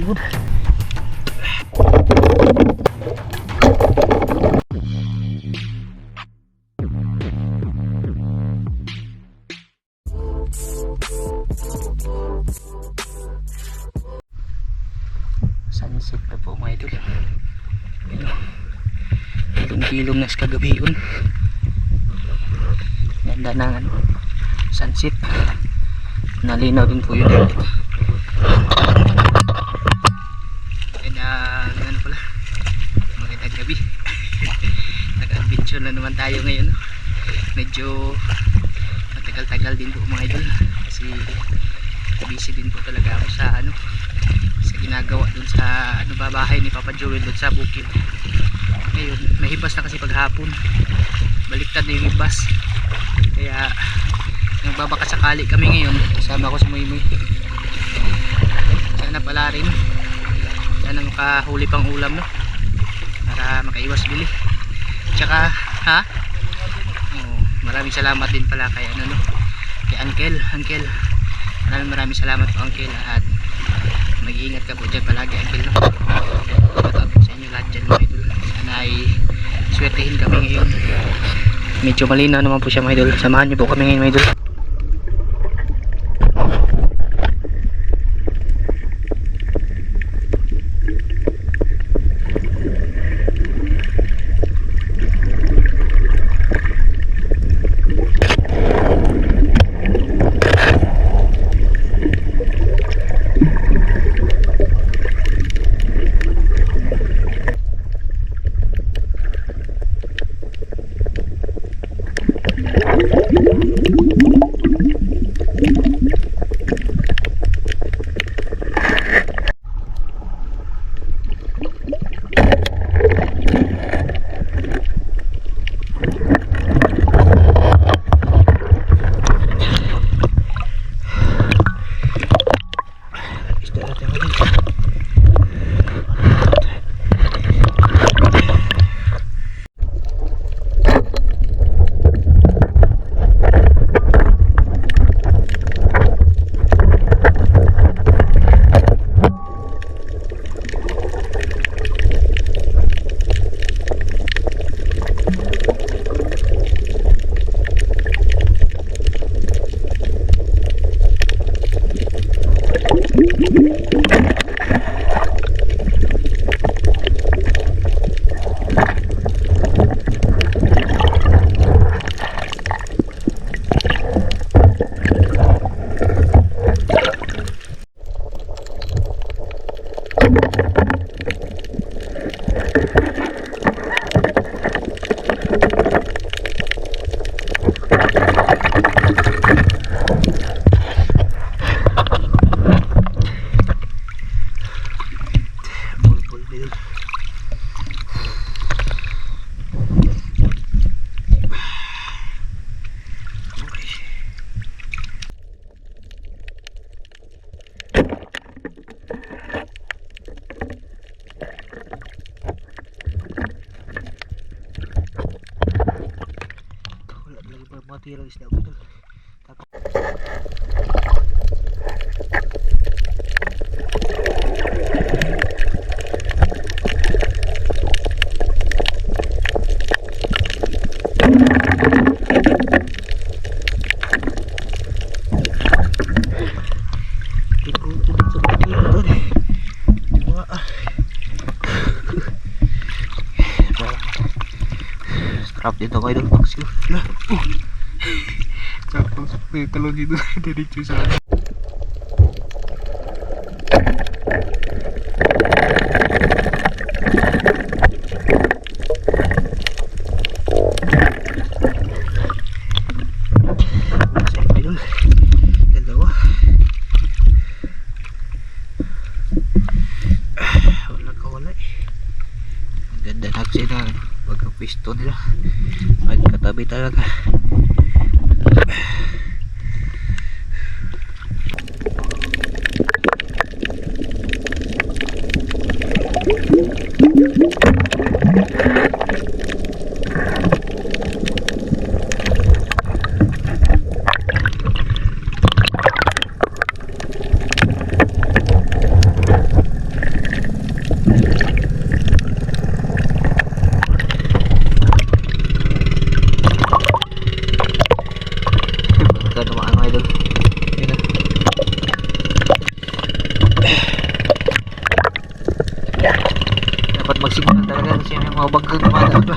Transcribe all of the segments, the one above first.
idol. Sunset na po mga idol. Ilong-ilong na sa kagabion. Ganda ng ano, sunset. Nalinaw din po yun. Ano pala, magandang gabi. Nag-adventure na naman tayo ngayon. Medyo matagal-tagal din po mga idol. Kasi busy din po talaga ako sa ano, sa ginagawa dun sa ano bahay ni Papa Joel dun sa bukid. Ngayon may hibas na kasi paghapon, baliktad na yung hibas, kaya nagbabaka sakali kami ngayon. Kasama ko si Moymoy. Sana pala rin, sana makahuli pang ulam, no, para makaiwas bili. Tsaka maraming salamat din pala kay ano, no, kay Uncle. Maraming salamat po Uncle, at mag-iingat ka po dyan palagi Uncle, no. Shoutout po sa inyo lahat dyan mga idol. Sana ay swertehin kami ngayon. Medyo malinaw naman po siya mga idol. Samahan niyo po kami ngayon mga idol. Tirang isda ko doon. Strap dito kayo doon, paksiw. Sakto sakto kalau dito diretso sa ano. Ayun, dalawa. Wala kawala eh. Ganda nagsay na pagkapisto nila, magkatabi talaga. signal talaga kasi may mga bagong dumadaan ba.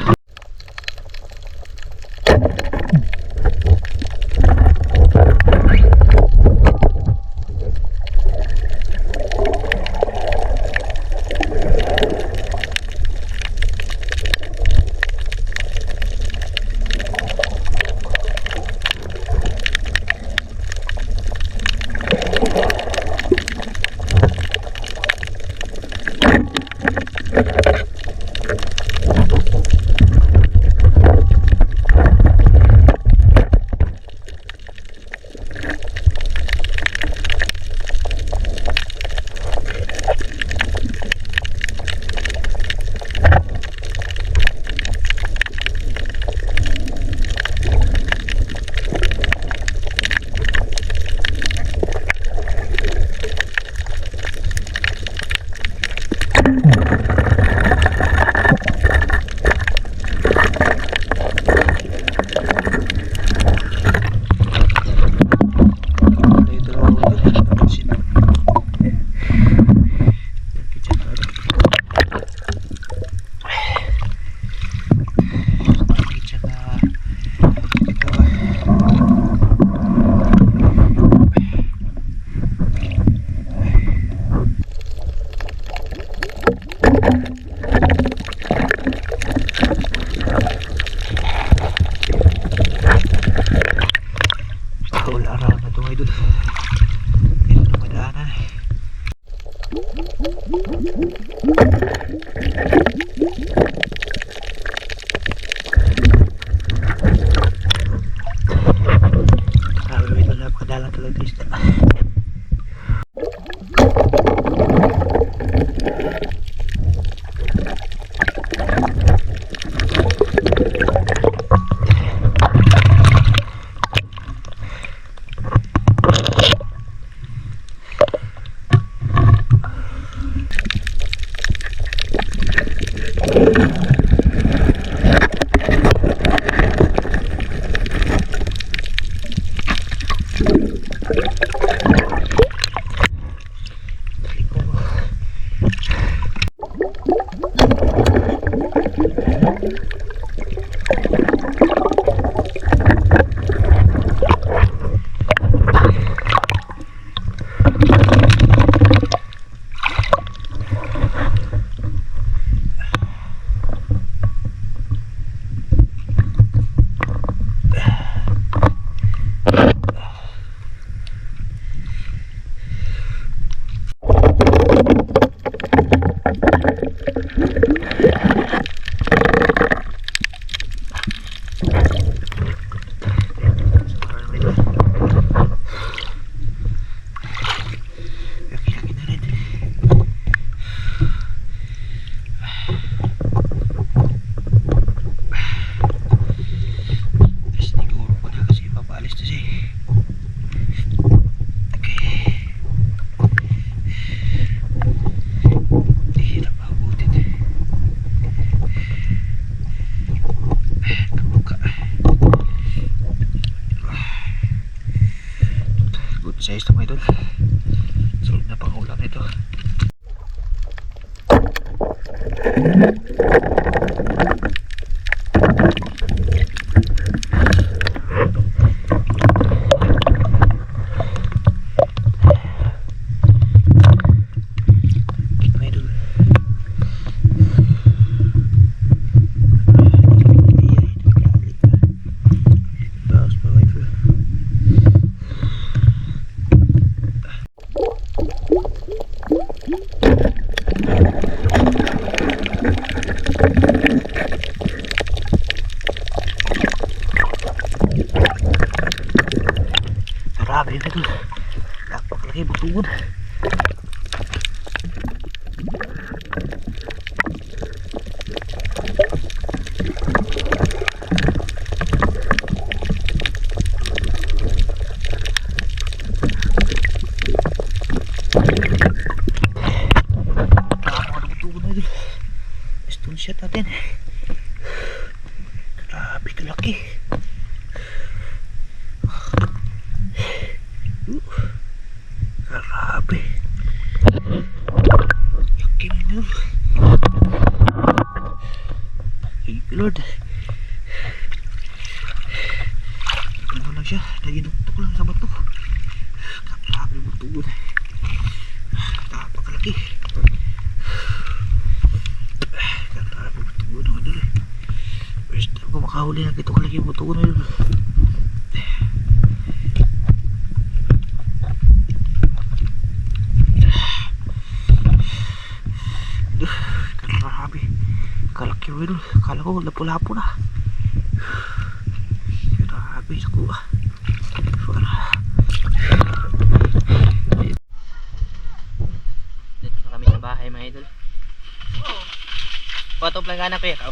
Size na mga idol, solid na pangulam nito. Grabe yun ito. Napakalaki butuan. Stone shot natin. Grabe kalaki. Grabe. Yakin mo. Lord. Ano lang siya, nagiduktok lang sa bato. Grabe yung butugon. Napakalaki. Grabe yung butugon mga idol. First time ko makahuli na ito kalaki yung butugon mga idol. Grabe. Kalaki yung idol. Kala ko lapo-lapo na. Grabe sa kuha. Dito na kami sa bahay mga idol. Patop lang anak ko ikaw.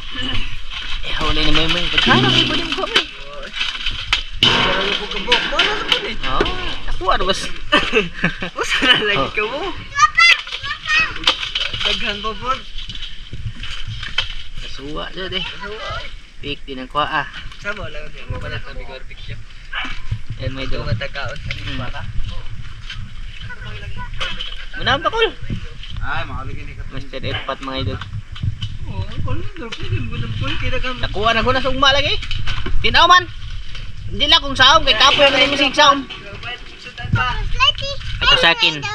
Huli ni Moy Moy. Pagkano kayo ba din ko mo? Oo. Ako ano bas? Usa na lagi ka mo. Daghan pa po. Kasuwa dyan eh. Pik din ang kuha ah. Sama lang ako pala sa bigor picture. Yan mga idol. Matakaot sa baka. Munam pa kul. Ay, makabigyan ni ka. Master F4 mga idol. Oh, kolor pwede mo na po kira ka. Nakuha na ko na sa ugma lagi. Tinaw man. Hindi lang kung saom kay kapoy ang musig saom. Ito sa akin.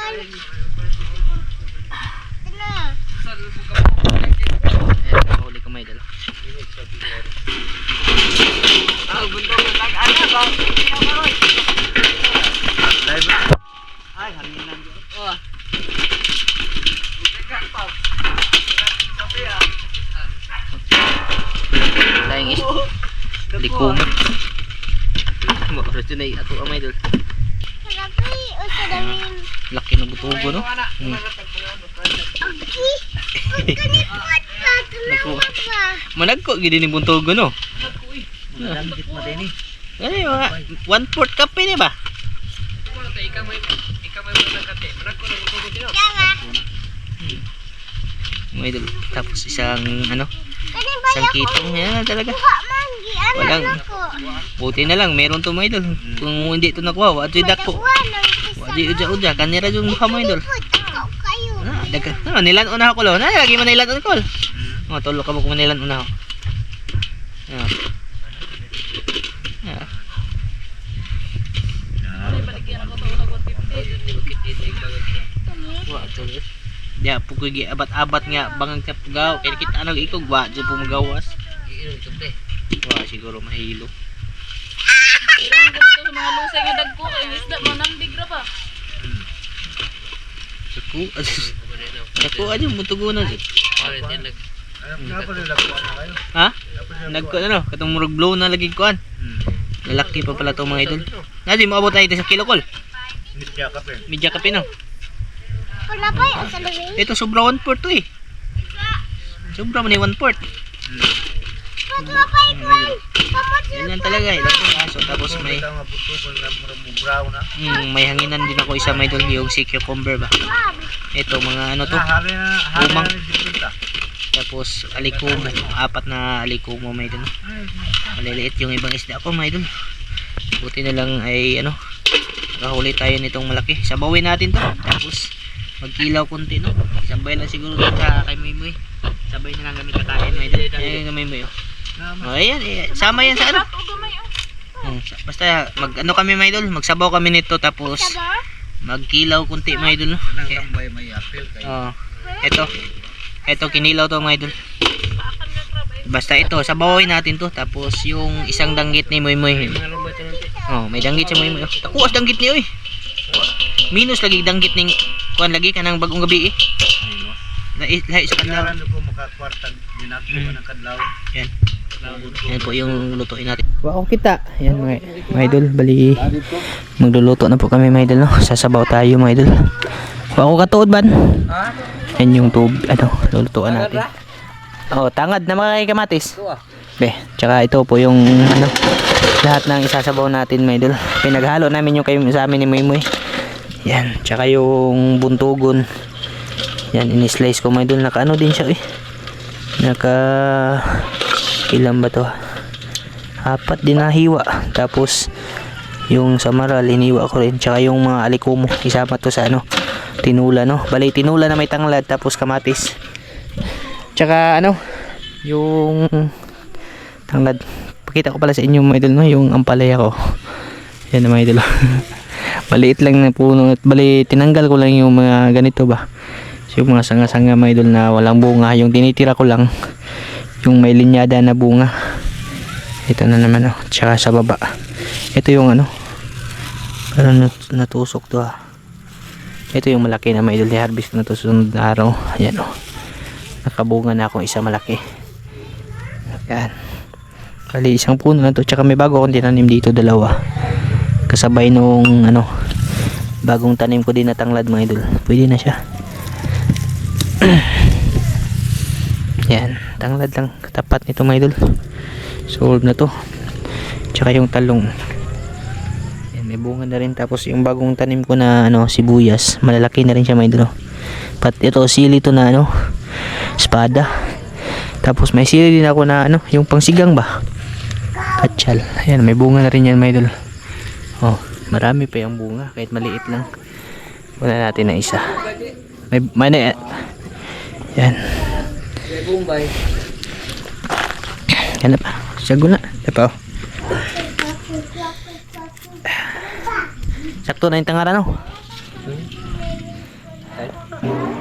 Ayan, huli ko may dala. Ah, bundok lang ana ba? Ay, hangin lang dito. Oh. Daghan pa. Sabi ah. Sayang is likom. Makakarasin na ato ang may dala. Laki na butugo no. Managko gid ni buntugo no. Danggit mo din eh. Ay mga 1/4 cup ni ba? Ikaw may mga kate. Managko na butugo din. May dala. Tapos isang ano? Isang kitong yan talaga. Walang buti na lang meron to mga idol. Kung hindi ito nakuha, wadyo dako. Wadyo uja kanira yung mukha mga idol. Daga. Nilan una ko lo. Na lagi man nilan una ko. Tulo ka mo kung nilan una ko. Ya pukoy gi abat-abat nga bangang sa pugaw kay kita nag ikog wa jud po magawas. Wa siguro mahilo. Ang ganito sa mga lusay nga dagko kay isda manambig ra pa. Ako aja mutugunan jud. Ha? Nagko ano, katong murag blow na lagi kuan. Lalaki pa pala to mga idol. Nadi mo abot na ito sa kilo kol. Medya kape no. Ito sobra 1/4 to eh. Sobra man 1/4. Yan talaga eh. So, tapos may hanginan din ako isa may idol yung si cucumber ba. Ito mga ano to. Umang. Tapos alikumo. 4 na alikumo may idol. Maliliit yung ibang isda ko may idol. Buti na lang ay ano. Nakahuli tayo nitong malaki. Sabawin natin to. Tapos magkilaw konti no. Sabay lang siguro sa kay Moy Moy. Sabay na lang kami kakain may idol. Ayan kay Moy Moy. Oh, ayan, sama yan sa ano. Basta mag ano kami may idol, magsabaw kami nito tapos magkilaw konti may idol no. Oh. Ito kinilaw to mga idol. Basta ito sabawin natin to tapos yung isang danggit ni Moy Moy. Oh, may danggit si Moy Moy. Takuas danggit ni oy. Minus lagi danggit ning kuan lagi kanang bagong gabi eh. Lahi sa kadlaw. Yan. Yan po yung lutuin natin. Wow kita. Yan mga idol. Bali magluluto na po kami mga idol no. Sasabaw tayo mga idol. Wow katuod ban. Yan yung ano lulutuan natin. Oh tangad na mga kamatis. Be, tsaka ito po yung ano lahat ng isasabaw natin mga idol. Pinaghalo namin yung kayo sa amin ni Moy Moy. Yan, tsaka yung buntugon. Yan, ini-slice ko mga idol. Naka ano din siya eh. Naka ilan ba to? 4 din na hiwa. Tapos yung samaral hiniwa ko rin. Tsaka yung mga alikumo. Isama to sa ano tinula no. Bali tinula na may tanglad. Tapos kamatis. Tsaka ano yung Tanglad. Pakita ko pala sa inyo mga idol, no, yung ampalaya ko. Yan mga idol. Maliit lang na puno at bali tinanggal ko lang yung mga ganito ba. So, yung mga sanga-sanga mga idol na walang bunga, yung tinitira ko lang yung may linyada na bunga. Ito na naman, oh. Tsaka sa baba. Ito yung ano, parang natusok to, ah. Ito yung malaki na mga idol, i-harvest na to sunod na araw. Ayan, oh. Nakabunga na akong isa malaki. Ayan. Kali isang puno na to. Tsaka may bago akong tinanim dito, dalawa. Kasabay nung ano, bagong tanim ko din na tanglad mga idol. Pwede na siya. Yan, tanglad lang katapat nito mga idol. Solve na to. Tsaka yung talong. Yan, may bunga na rin. Tapos yung bagong tanim ko na ano, sibuyas, malalaki na rin siya mga idol. Pat ito sili to na ano, espada. Tapos may sili din ako na ano, yung pangsigang ba, katsal. Ayan, may bunga na rin yan mga idol. Oh, marami pa yung bunga kahit maliit lang. Wala natin na isa. May yan. Bombay. Yan na pa. Sago na. Yan pa, oh. Sakto na yung tangaran, oh.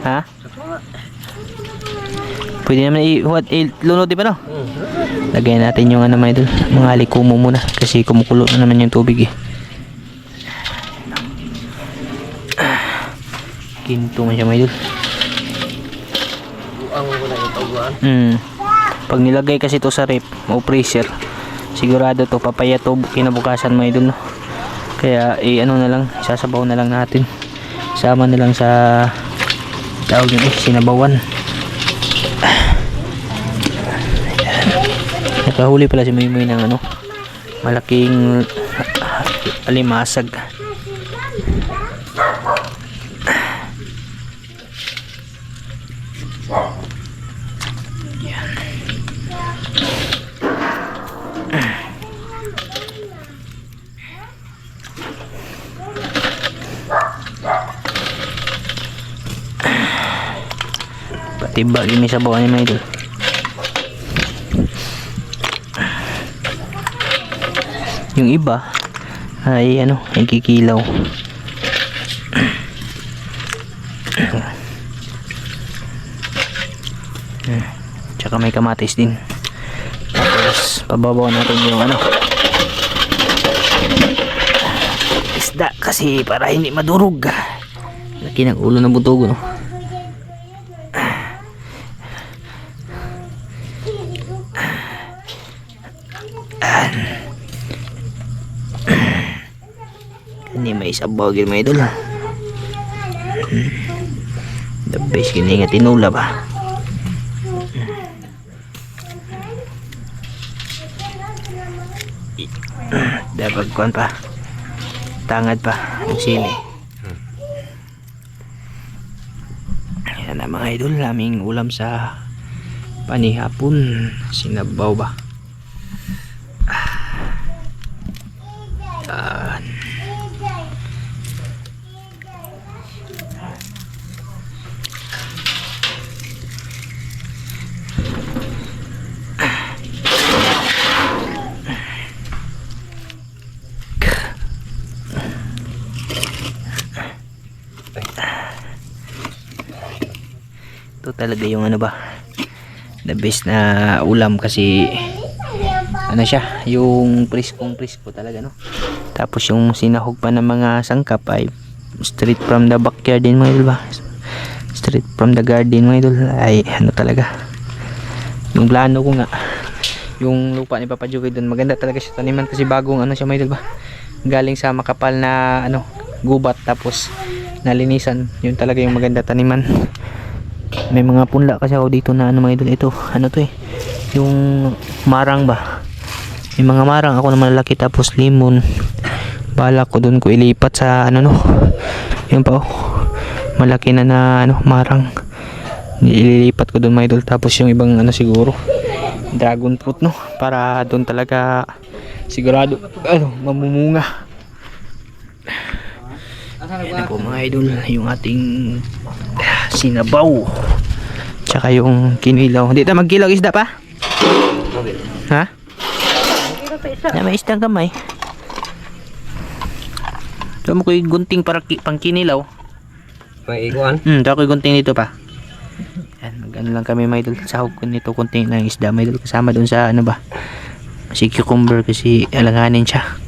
Ha? Pwede naman lunod, di ba, no? Lagyan natin yung ano mga idol, mga likumo muna kasi kumukulo na naman yung tubig, eh. Ginto man siya mga idol. Buang mo na yung taguan. Pag nilagay kasi to sa rep o freezer, sigurado to papaya to kinabukasan mga idol, no? Kaya ano na lang, sasabaw na lang natin. Sama na lang sa tawag yun, sinabawan. Nakahuli pala si Maymoy ng ano, malaking alimasag. Patiba ini sa bawah niya mga idol. Yung iba ay ano, ay kikilaw. Tsaka may kamatis din. Tapos pababaw natin yung ano, isda kasi para hindi madurog. Laki ng ulo ng butog, no? Ini may sabaw gid mga idol. The best kini nga tinula ba. Dapat kuan pa. Tangad pa ang sili. Yan na mga idol, aming ulam sa panihapon. Sinabaw ba? Ito talaga yung ano ba, the best na ulam kasi ano siya, yung priskong prisko talaga, no? Tapos yung sinahog pa ng mga sangkap ay straight from the backyard din mga idol ba, straight from the garden mga idol. Ay ano talaga, yung plano ko nga, yung lupa ni Papa Joey doon maganda talaga siya taniman kasi bagong ano siya mga idol ba, galing sa makapal na ano, gubat tapos nalinisan. Yun talaga yung maganda taniman. May mga punla kasi ako dito na ano mga idol. Ito ano to eh, yung marang ba, may mga marang ako na malalaki tapos limon. Balak ko doon ko ilipat sa ano, no, yun pa, oh, malaki na ano marang, ililipat ko doon mga idol. Tapos yung ibang ano siguro dragon fruit, no, para doon talaga sigurado ano mamumunga. Yan po mga idol, yung ating sinabaw tsaka yung kinilaw. Hindi tayo magkilaw isda pa? Ha? Na may isdang gamay. Ito mo ko yung gunting para pangkinilaw. May iguan. Ito ko yung gunting dito pa. Yan, mag-ano lang kami may idol. Sahog ko nito kunting ng isda may idol. Kasama dun sa ano ba. Si cucumber kasi alanganin siya.